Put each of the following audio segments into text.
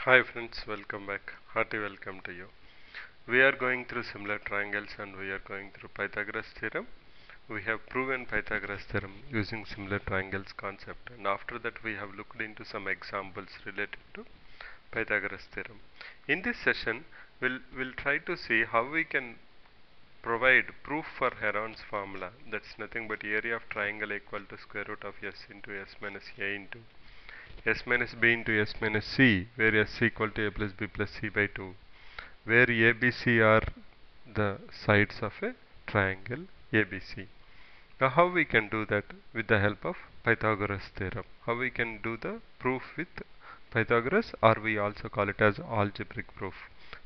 Hi friends, welcome back. Hearty welcome to you. We are going through similar triangles and we are going through Pythagoras theorem. We have proven Pythagoras theorem using similar triangles concept, and after that we have looked into some examples related to Pythagoras theorem. In this session, we'll try to see how we can provide proof for Heron's formula. That's nothing but area of triangle equal to square root of s into s minus a into s minus b into s minus c, where s equal to a plus b plus c by 2, where ABC are the sides of a triangle ABC. Now how we can do that with the help of Pythagoras theorem? How we can do the proof with Pythagoras, or we also call it as algebraic proof.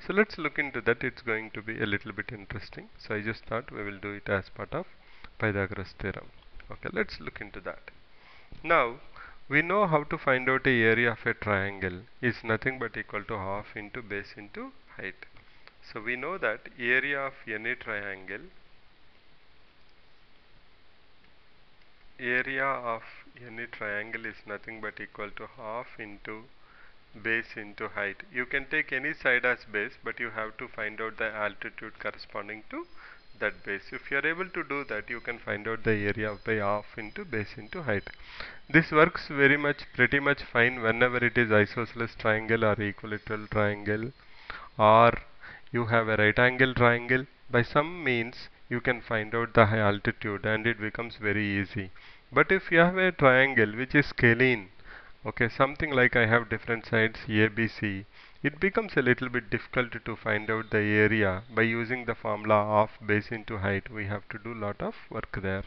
So let's look into that. It's going to be a little bit interesting. So I just thought we will do it as part of Pythagoras theorem. Okay, let's look into that. Now we know how to find out a area of a triangle is nothing but equal to half into base into height. So we know that area of any triangle is nothing but equal to half into base into height. You can take any side as base, but you have to find out the altitude corresponding to that base. If you are able to do that, you can find out the area by half into base into height. This works very much pretty much fine whenever it is isosceles triangle or equilateral triangle, or you have a right angle triangle. By some means you can find out the high altitude and it becomes very easy. But if you have a triangle which is scalene, okay, something like I have different sides ABC, it becomes a little bit difficult to find out the area by using the formula of base into height. We have to do lot of work there.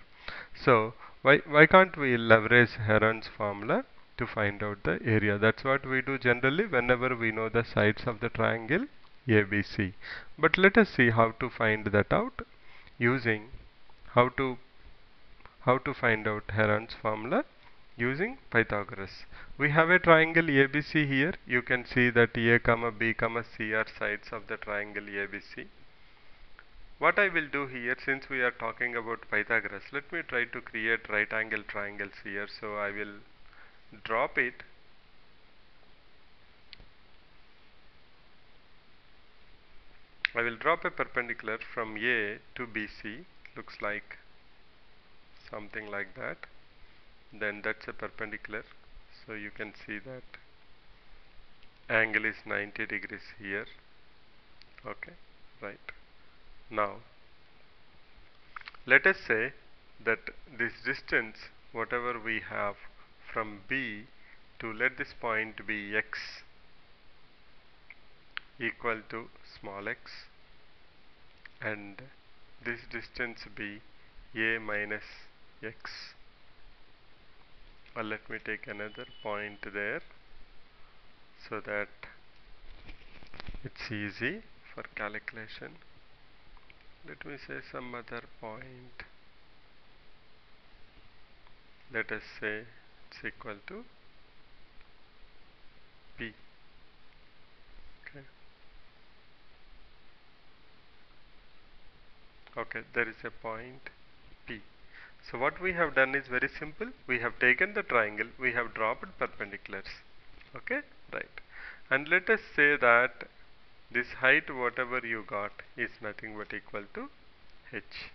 So why can't we leverage Heron's formula to find out the area? That's what we do generally whenever we know the sides of the triangle ABC. But let us see how to find that out using how to find out Heron's formula using Pythagoras. We have a triangle ABC here. You can see that A comma B comma C are sides of the triangle ABC. What I will do here, since we are talking about Pythagoras, let me try to create right angle triangles here. So I will drop it. I will drop a perpendicular from A to BC. Looks like something like that. Then that's a perpendicular. So you can see that angle is 90 degrees here. Okay, right. Now let us say that this distance whatever we have from B to, let this point be x, equal to small x, and this distance be a minus x. Or let me take another point there so that it's easy for calculation. Let me say some other point. Let us say it's equal to P. Okay. Okay, there is a point P. So what we have done is very simple. We have taken the triangle, we have dropped perpendiculars. Okay, right. And let us say that this height whatever you got is nothing but equal to h.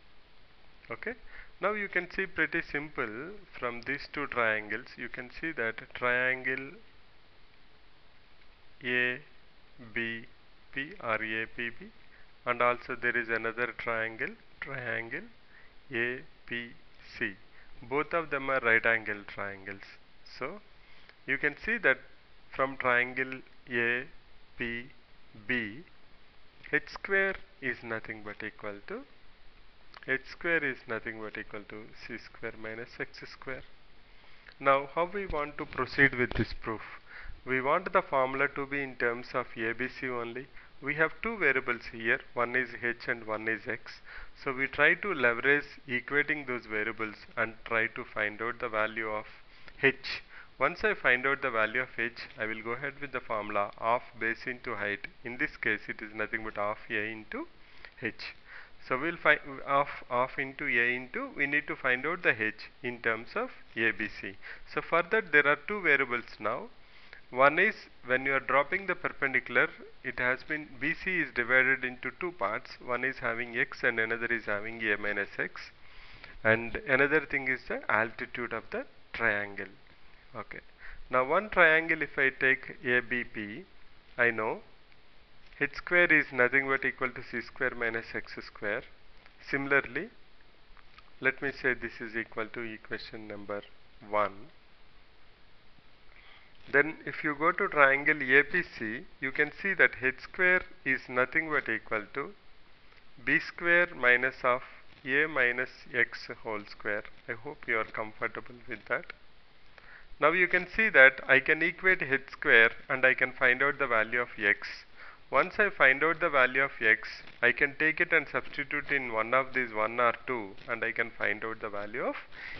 Okay. Now you can see pretty simple from these two triangles. You can see that triangle ABP or APB, and also there is another triangle APC. Both of them are right angle triangles. So you can see that from triangle APB, h square is nothing but equal to c square minus x square. Now how we want to proceed with this proof? We want the formula to be in terms of ABC only. We have two variables here, one is h and one is x. So we try to leverage equating those variables and try to find out the value of h. Once I find out the value of h, I will go ahead with the formula of base into height. In this case it is nothing but half a into h. So we'll find of into a into, we need to find out the h in terms of ABC. So for that there are two variables now. One is when you are dropping the perpendicular, it has been BC is divided into two parts. One is having x and another is having a minus x. And another thing is the altitude of the triangle. Okay. Now one triangle, if I take ABP, I know h square is nothing but equal to c square minus x square. Similarly, let me say this is equal to equation number 1. Then if you go to triangle APC, you can see that h square is nothing but equal to b square minus of a minus x whole square. I hope you are comfortable with that. Now you can see that I can equate h square and I can find out the value of x. Once I find out the value of x, I can take it and substitute in one of these 1 or 2 and I can find out the value of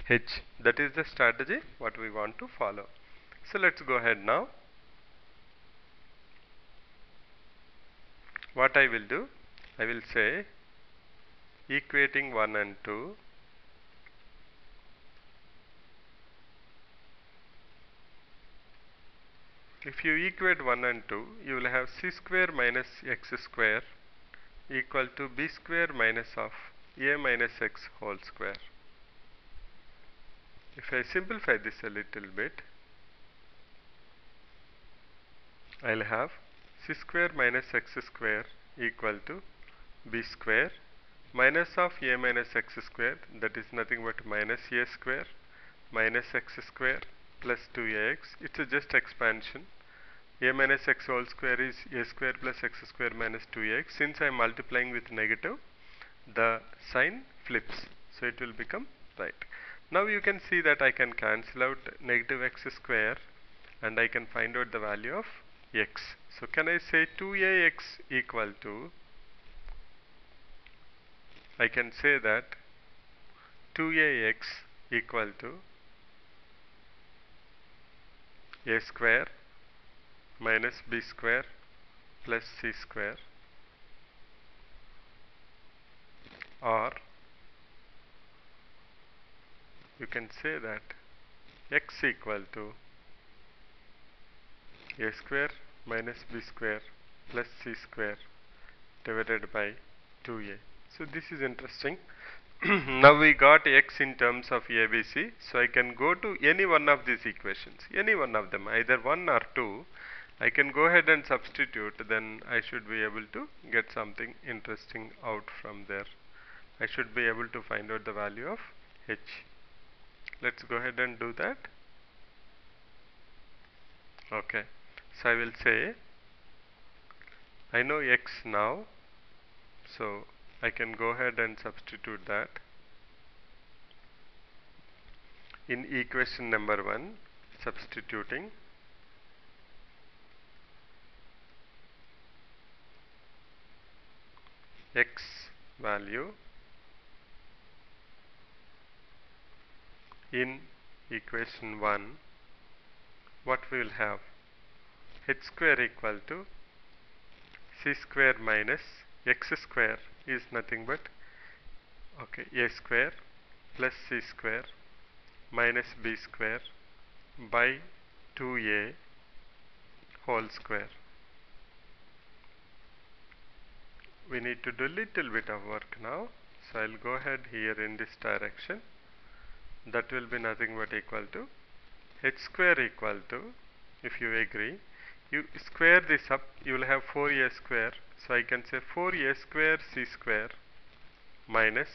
h. That is the strategy what we want to follow. So let's go ahead now. What I will do, I will say equating 1 and 2. If you equate 1 and 2, you will have c square minus x square equal to b square minus of a minus x whole square. If I simplify this a little bit, I will have c square minus x square equal to b square minus of a minus x square, that is nothing but minus a square minus x square plus 2ax. It's a just expansion. A minus x whole square is a square plus x square minus 2ax. Since I am multiplying with negative, the sign flips, so it will become right. Now you can see that I can cancel out negative x square and I can find out the value of x. So can I say 2ax equal to, I can say that 2ax equal to a square minus b square plus c square, or you can say that x equal to a square minus b square plus c square divided by 2a. So this is interesting. Now we got x in terms of ABC, so I can go to any one of these equations, any one of them, either 1 or 2. I can go ahead and substitute, then I should be able to get something interesting out from there. I should be able to find out the value of h. Let's go ahead and do that. Okay, so I will say I know x now, so I can go ahead and substitute that in equation number 1, substituting x value in equation 1, what we will have, h square equal to c square minus x square is nothing but a square plus c square minus b square by 2a whole square. We need to do little bit of work now, so I'll go ahead here in this direction. That will be nothing but equal to h square equal to, if you agree, you square this up, you will have 4a square, so I can say 4a square c square minus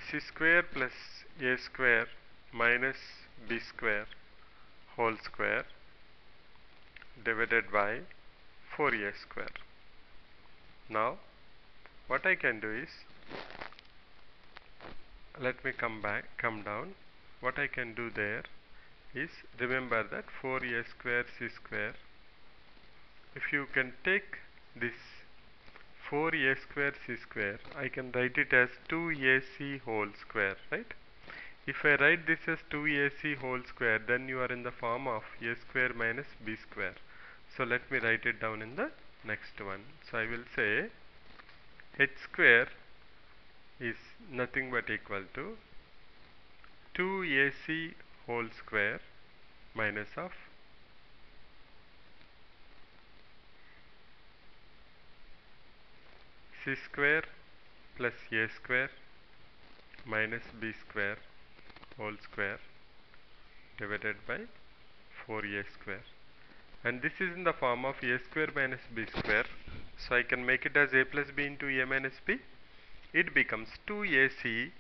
c square plus a square minus b square whole square divided by 4a square. Now what I can do is, let me come down. What I can do there is, remember that 4a square c square, if you can take this 4a square c square, I can write it as 2ac whole square, right? If I write this as 2ac whole square, then you are in the form of a square minus b square. So let me write it down in the next one. So I will say h square is nothing but equal to 2ac whole square minus of c square plus a square minus b square whole square divided by 4a square. And this is in the form of a square minus b square. So I can make it as a plus b into a minus b. It becomes 2ac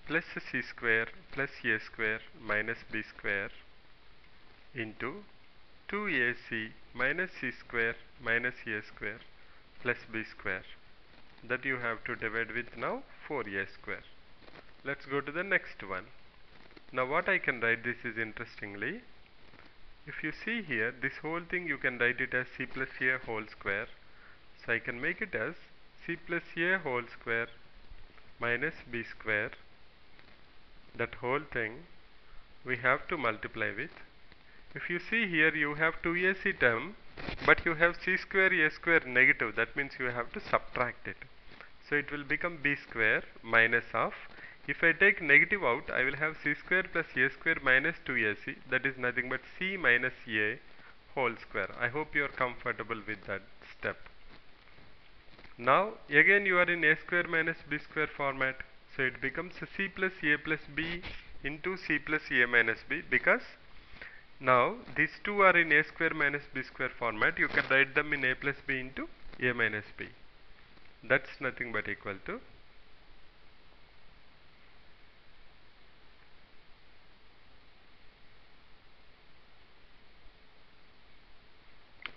plus c square plus a square minus b square into 2ac minus c square minus a square plus b square. That you have to divide with now 4a square. Let's go to the next one. Now what I can write this is interestingly, if you see here, this whole thing you can write it as c plus a whole square. So I can make it as c plus a whole square minus b square. That whole thing we have to multiply with. If you see here, you have 2ac term, but you have c square a square negative. That means you have to subtract it. So it will become b square minus of, if I take negative out, I will have c square plus a square minus 2ac. That is nothing but c minus a whole square. I hope you are comfortable with that step. Now again you are in a square minus b square format. So it becomes c plus a plus b into c plus a minus b, because now these two are in a square minus b square format. You can write them in a plus b into a minus b. That's nothing but equal to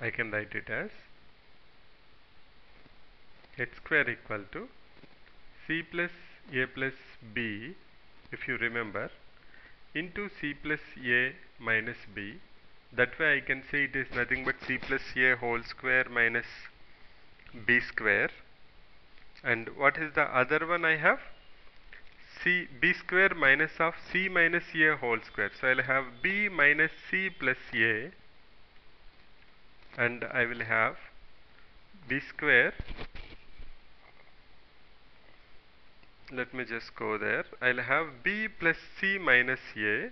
I can write it as h square equal to c plus a plus b, if you remember, into c plus a minus b. That way I can say it is nothing but c plus a whole square minus b square. And what is the other one I have? C b square minus of c minus a whole square. So I will have b minus c plus a, and I will have b square. Let me just go there. I will have b plus c minus a,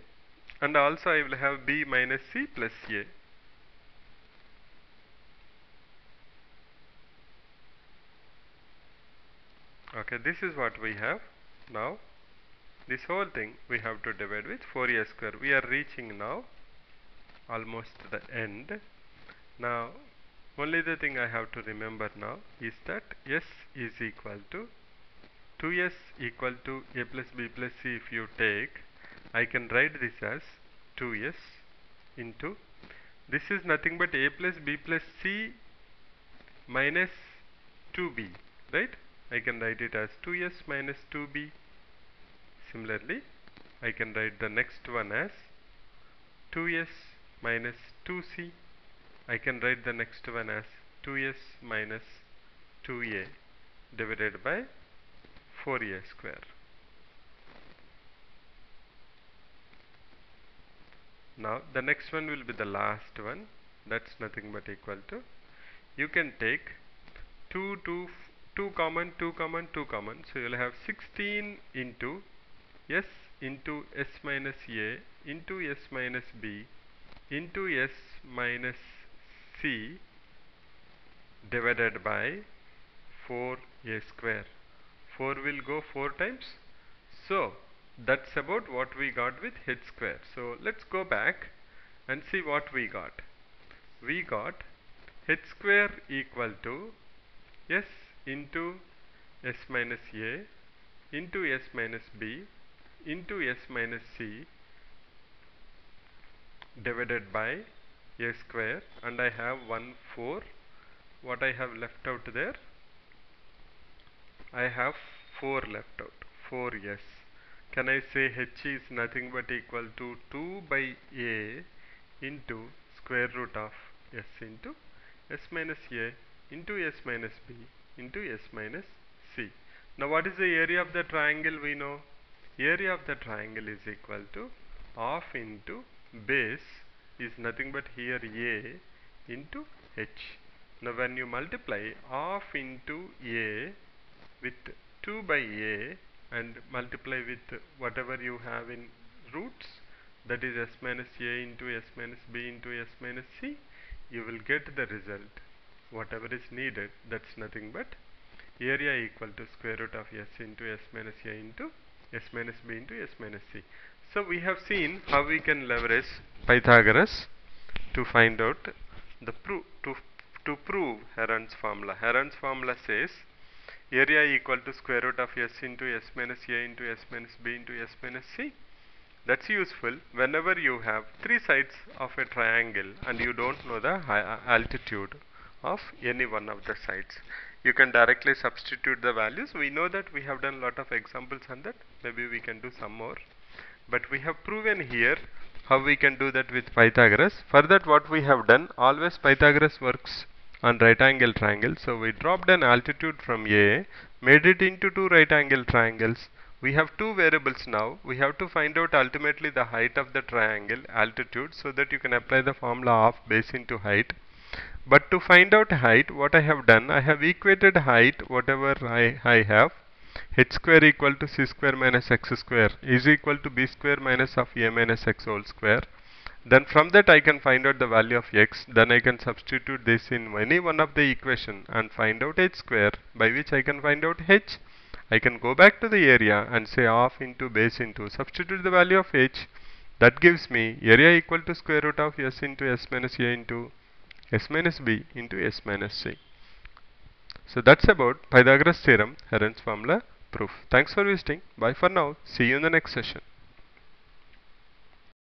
and also I will have b minus c plus a. Okay, this is what we have. Now this whole thing we have to divide with 4a square. We are reaching now almost the end. Now only the thing I have to remember now is that s is equal to 2s equal to a plus b plus c. If you take, I can write this as 2s into, this is nothing but a plus b plus c minus 2b, right? I can write it as 2s minus 2b. Similarly, I can write the next one as 2s minus 2c. I can write the next one as 2s minus 2a divided by 4a square. Now the next one will be the last one. That's nothing but equal to, you can take 2 common, 2 common, 2 common. So you will have 16 into s into s minus a into s minus b into s minus c divided by 4a square. 4 will go 4 times. So that's about what we got with h square. So let's go back and see what we got. We got h square equal to s into s minus a into s minus b into s minus c divided by a square, and I have 1 4. What I have left out there? I have 4 left out. 4s. Can I say h is nothing but equal to 2 by a into square root of s into s minus a into s minus b into s minus c. Now what is the area of the triangle? We know area of the triangle is equal to half into base is nothing but here a into h. Now when you multiply half into a with 2 by a and multiply with whatever you have in roots, that is s minus a into s minus b into s minus c, you will get the result. Whatever is needed, that's nothing but area equal to square root of s into s minus a into s minus b into s minus c. So we have seen how we can leverage Pythagoras to find out the to prove Heron's formula. Heron's formula says area equal to square root of s into s minus a into s minus b into s minus c. That's useful whenever you have three sides of a triangle and you don't know the altitude of any one of the sides. You can directly substitute the values. We know that we have done a lot of examples on that. Maybe we can do some more. But we have proven here how we can do that with Pythagoras. For that, what we have done, always Pythagoras works on right angle triangles. So we dropped an altitude from A, made it into two right angle triangles. We have two variables now. We have to find out ultimately the height of the triangle, altitude, so that you can apply the formula of base into height. But to find out height, what I have done, I have equated height, whatever I have, h square equal to c square minus x square is equal to b square minus of a minus x whole square. Then from that I can find out the value of x. Then I can substitute this in any one of the equation and find out h square, by which I can find out h. I can go back to the area and say half into base into, substitute the value of h. That gives me area equal to square root of s into s minus a into s minus b into s minus c. So that's about Pythagoras theorem, Heron's formula proof. Thanks for visiting. Bye for now. See you in the next session.